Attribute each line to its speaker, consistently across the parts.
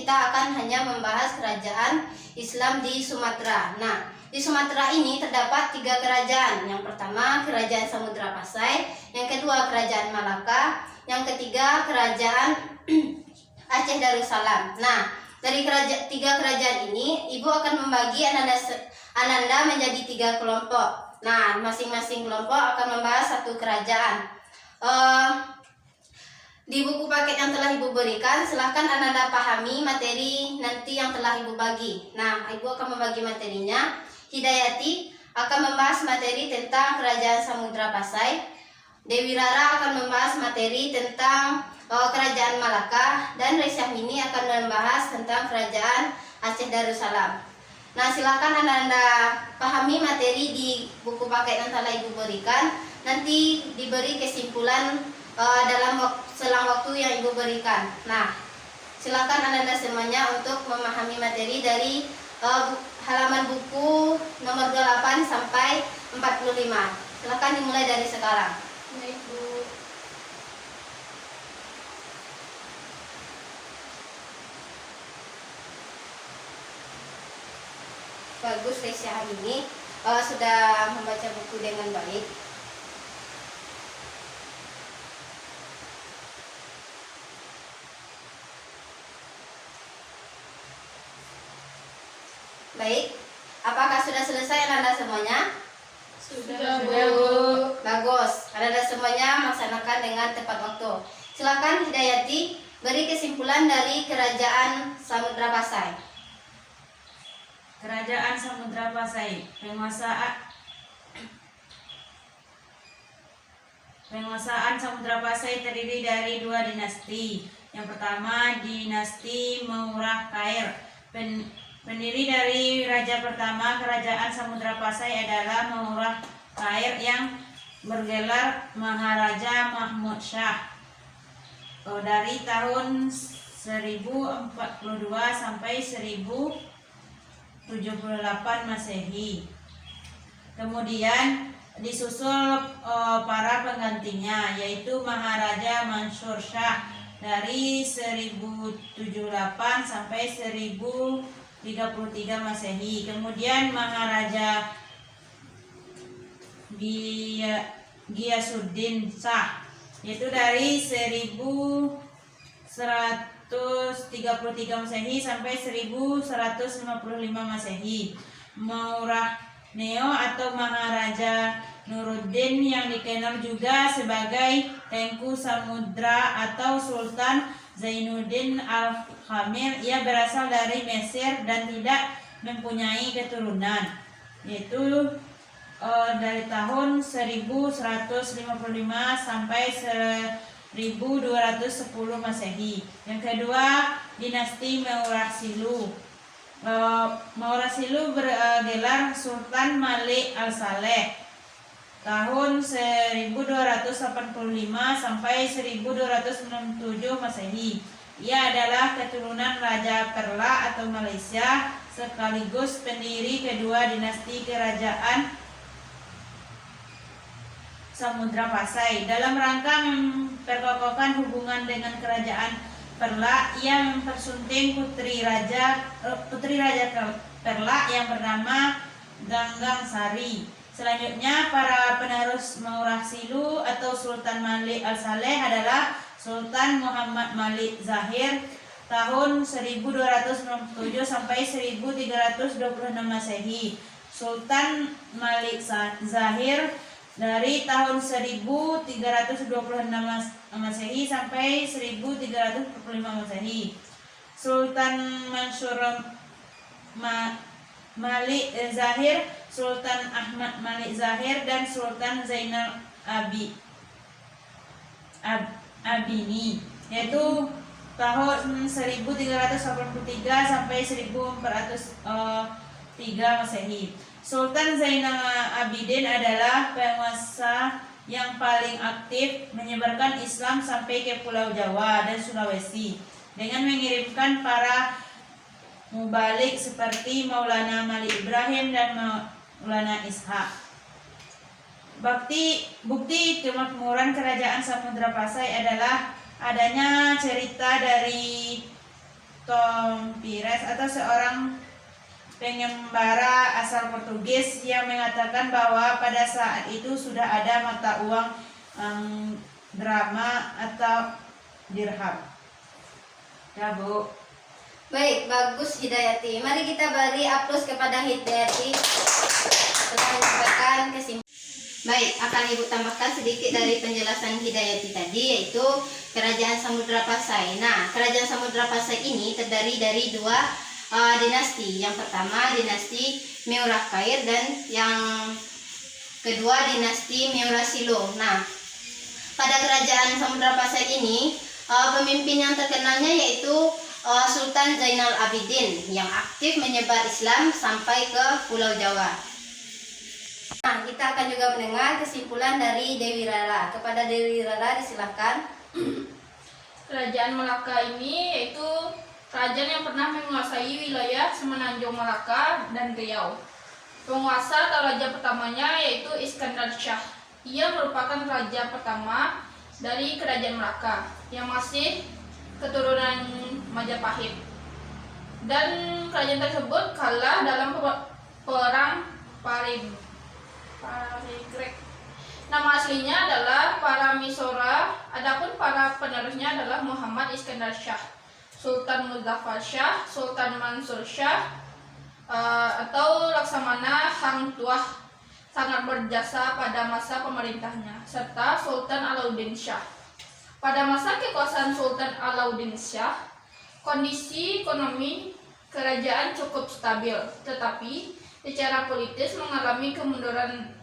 Speaker 1: kita akan hanya membahas kerajaan Islam di Sumatera. Nah, di Sumatera ini terdapat 3 kerajaan. Yang pertama Kerajaan Samudra Pasai, yang kedua Kerajaan Malaka, yang ketiga Kerajaan Aceh Darussalam. Nah, dari 3 kerajaan ini, Ibu akan membagi Ananda menjadi 3 kelompok. Nah, masing-masing kelompok akan membahas 1 kerajaan. Di buku paket yang telah Ibu berikan, silahkan Ananda pahami materi nanti yang telah Ibu bagi. Nah, Ibu akan membagi materinya. Hidayati akan membahas materi tentang Kerajaan Samudra Pasai. Dewi Rara akan membahas materi tentang Kerajaan Malaka, dan Resyahmini akan membahas tentang Kerajaan Aceh Darussalam. Nah, silakan Ananda pahami materi di buku paket yang telah Ibu berikan. Nanti diberi kesimpulan dalam selang waktu yang Ibu berikan. Nah, silakan Ananda semuanya untuk memahami materi dari halaman buku nomor 28 sampai 45. Silakan dimulai dari sekarang.
Speaker 2: Baik, Bu.
Speaker 1: Bagus, Resya ini sudah membaca buku dengan baik. Baik, apakah sudah selesai Ananda semuanya?
Speaker 2: Sudah, Bu.
Speaker 1: Bagus, Ananda semuanya melaksanakan dengan tepat waktu. Silakan Hidayati beri kesimpulan dari Kerajaan Samudra Pasai.
Speaker 3: Kerajaan Samudra Pasai, penguasaan Samudra Pasai terdiri dari 2 dinasti. Yang pertama, dinasti Maurah Kair. Pendiri dari raja pertama Kerajaan Samudra Pasai adalah Maurah Kair yang bergelar Maharaja Mahmud Shah dari tahun 1042 sampai 1078 Masehi. Kemudian disusul para penggantinya, yaitu Maharaja Mansur Shah dari 1078 sampai 1033 Masehi. Kemudian Maharaja Ghiyasuddin Shah, yaitu dari 1133 Masehi sampai 1155 Masehi. Maurah Neo atau Maharaja Nuruddin yang dikenal juga sebagai Tengku Samudra atau Sultan Zainuddin Al-Khamil. Ia berasal dari Mesir dan tidak mempunyai keturunan, yaitu dari tahun 1155 sampai 1210 Masehi. Yang kedua, dinasti Maurah Silu. Maurah Silu bergelar Sultan Malik Al-Saleh tahun 1285 sampai 1267 Masehi. Ia adalah keturunan Raja Perla atau Malaysia, sekaligus pendiri kedua dinasti Kerajaan Samudra Pasai. Dalam rangka memperkokohkan hubungan dengan Kerajaan Perla, ia mempersunting putri raja Perla yang bernama Ganggang Sari. Selanjutnya, para penerus Maurah Silu atau Sultan Malik Al-Saleh adalah Sultan Muhammad Malik Zahir tahun 1297 sampai 1326 Masehi. Sultan Malik Zahir dari tahun 1326 Masehi sampai 1345 Masehi. Sultan Mansur Malik Zahir, Sultan Ahmad Malik Zahir, dan Sultan Zainal Abini, yaitu tahun 1383 sampai 1403 Masehi. Sultan Zainal Abidin adalah penguasa yang paling aktif menyebarkan Islam sampai ke Pulau Jawa dan Sulawesi dengan mengirimkan para mubalik seperti Maulana Malik Ibrahim dan Maulana Ishaq. Bukti kemakmuran Kerajaan Samudra Pasai adalah adanya cerita dari Tom Pires atau seorang pengembara asal Portugis yang mengatakan bahwa pada saat itu sudah ada mata uang drama atau dirham. Ya Bu.
Speaker 1: Baik, bagus Hidayati. Mari kita beri aplaus kepada Hidayati telah menyampaikan kesimpulan. Baik, akan Ibu tambahkan sedikit dari penjelasan Hidayati tadi, yaitu Kerajaan Samudra Pasai. Nah, Kerajaan Samudra Pasai ini terdiri dari dua dinasti. Yang pertama dinasti Meurakair dan yang kedua dinasti Meurasilo. Nah, pada Kerajaan Samudra Pasai ini pemimpin yang terkenalnya yaitu Sultan Zainal Abidin yang aktif menyebar Islam sampai ke Pulau Jawa. Nah, kita akan juga mendengar kesimpulan dari Dewi Rara. Kepada Dewi Rara disilahkan.
Speaker 2: Kerajaan Malaka ini yaitu kerajaan yang pernah menguasai wilayah Semenanjung Malaka dan Riau. Penguasa atau raja pertamanya yaitu Iskandar Shah. Ia merupakan raja pertama dari Kerajaan Malaka yang masih keturunan Majapahit. Dan kerajaan tersebut kalah dalam perang Parigrek. Nama aslinya adalah Paramisora, adapun para penerusnya adalah Muhammad Iskandar Shah, Sultan Muzaffar Shah, Sultan Mansur Shah, atau Laksamana Hang Tuah sangat berjasa pada masa pemerintahnya, serta Sultan Alauddin Shah. Pada masa kekuasaan Sultan Alauddin Shah, kondisi ekonomi kerajaan cukup stabil, tetapi secara politis mengalami kemunduran.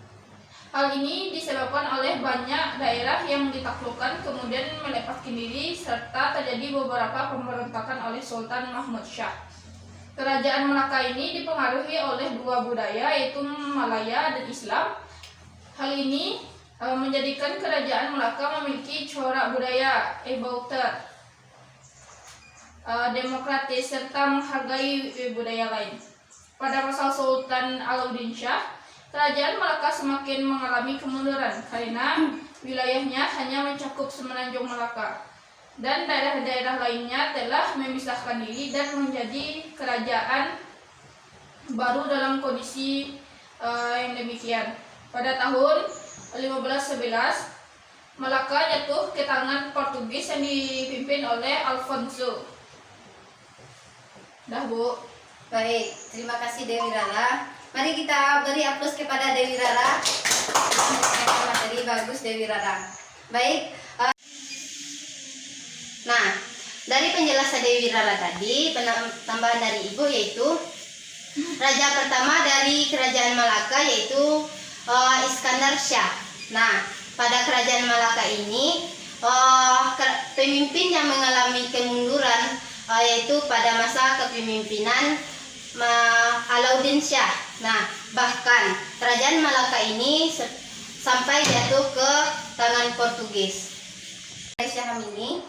Speaker 2: Hal ini disebabkan oleh banyak daerah yang ditaklukkan kemudian melepaskan diri serta terjadi beberapa pemberontakan oleh Sultan Mahmud Shah. Kerajaan Melaka ini dipengaruhi oleh dua budaya yaitu Malaya dan Islam. Hal ini menjadikan kerajaan Melaka memiliki corak budaya ebauter, demokratis serta menghargai budaya lain. Pada masa Sultan Alauddin Shah, kerajaan Malaka semakin mengalami kemunduran karena wilayahnya hanya mencakup Semenanjung Malaka dan daerah-daerah lainnya telah memisahkan diri dan menjadi kerajaan baru dalam kondisi yang demikian. Pada tahun 1511, Malaka jatuh ke tangan Portugis yang dipimpin oleh Alfonso. Dah Bu.
Speaker 1: Baik, terima kasih Dewi Rara. Mari kita beri aplaus kepada Dewi Rara. Materi bagus Dewi Rara. Baik. Nah, dari penjelasan Dewi Rara tadi, tambahan dari Ibu yaitu raja pertama dari Kerajaan Malaka yaitu Iskandar Shah. Nah, pada Kerajaan Malaka ini pemimpin yang mengalami kemunduran yaitu pada masa kepemimpinan Alauddin Shah. Nah, bahkan Kerajaan Malaka ini sampai jatuh ke tangan Portugis. Syah ini.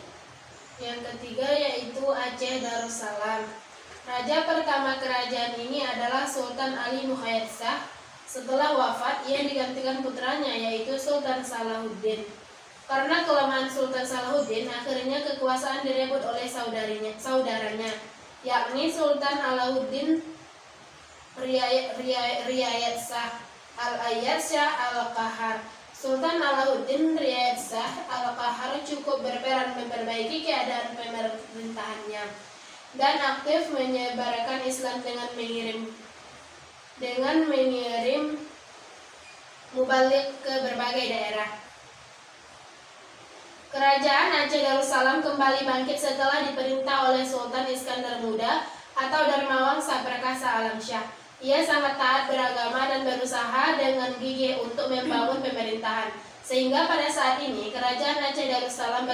Speaker 4: Yang ketiga yaitu Aceh Darussalam. Raja pertama kerajaan ini adalah Sultan Ali Muhayyad Shah. Setelah wafat, ia digantikan putranya yaitu Sultan Salahuddin. Karena kelemahan Sultan Salahuddin, akhirnya kekuasaan direbut oleh saudaranya, yakni Sultan Alauddin Riayat Shah Al-Ayyad Shah Al-Qahar. Sultan Alauddin Riayat Shah Al-Qahar cukup berperan memperbaiki keadaan pemerintahannya dan aktif menyebarkan Islam dengan mengirim mubalik ke berbagai daerah. Kerajaan Aceh Darussalam kembali bangkit setelah diperintah oleh Sultan Iskandar Muda atau Darmawan Saprakasa Alam Shah. Ia sangat taat beragama dan berusaha dengan gigih untuk membangun pemerintahan. Sehingga pada saat ini Kerajaan Aceh Darussalam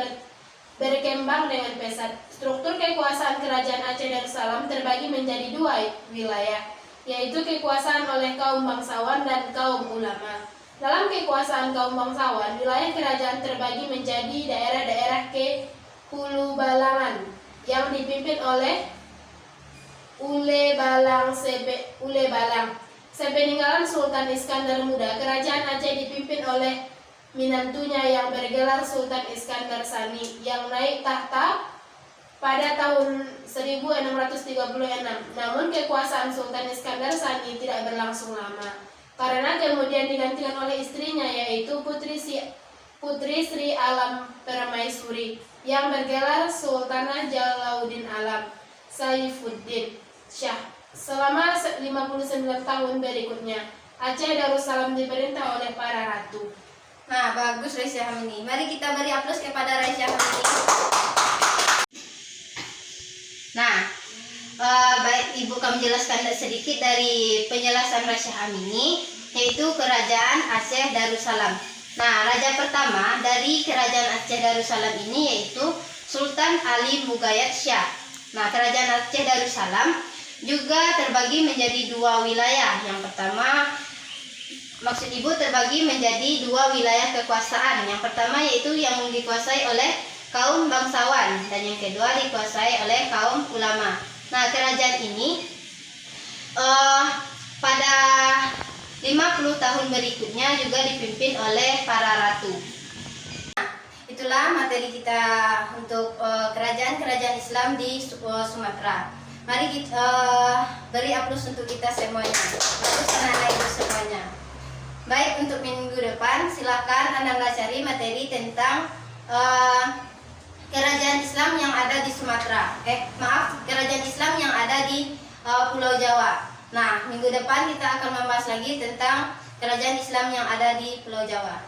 Speaker 4: berkembang dengan pesat. Struktur kekuasaan Kerajaan Aceh Darussalam terbagi menjadi dua wilayah, yaitu kekuasaan oleh kaum bangsawan dan kaum ulama. Dalam kekuasaan kaum bangsawan, wilayah kerajaan terbagi menjadi daerah-daerah kehulubalangan yang dipimpin oleh Ule Balang. Sepeninggalan Sultan Iskandar Muda, kerajaan Aceh dipimpin oleh menantunya yang bergelar Sultan Iskandar Sani yang naik tahta pada tahun 1636. Namun kekuasaan Sultan Iskandar Sani tidak berlangsung lama, karena kemudian digantikan oleh istrinya, yaitu Putri Sri Alam Permaisuri yang bergelar Sultanah Jalauddin Alam Saifuddin Shah. Selama 59 tahun berikutnya, Aceh Darussalam diperintah oleh para ratu.
Speaker 1: Nah, bagus Raisya Hamini. Mari kita beri aplaus kepada Raisya Hamini. Nah, baik Ibu kami jelaskan sedikit dari penjelasan Raisya Hamini, yaitu Kerajaan Aceh Darussalam. Nah, raja pertama dari Kerajaan Aceh Darussalam ini yaitu Sultan Ali Mugayat Shah. Nah, Kerajaan Aceh Darussalam juga terbagi menjadi dua wilayah. Yang pertama, maksud Ibu terbagi menjadi dua wilayah kekuasaan. Yang pertama yaitu yang dikuasai oleh kaum bangsawan dan yang kedua dikuasai oleh kaum ulama. Nah, kerajaan ini pada 50 tahun berikutnya juga dipimpin oleh para ratu. Nah, itulah materi kita untuk kerajaan-kerajaan Islam di Sumatera. Mari kita beri aplaus untuk kita semuanya. Bagus anak-anak Ibu semuanya. Baik, untuk minggu depan silakan Anda cari materi tentang kerajaan Islam yang ada di Sumatera. Kerajaan Islam yang ada di Pulau Jawa. Nah, minggu depan kita akan membahas lagi tentang kerajaan Islam yang ada di Pulau Jawa.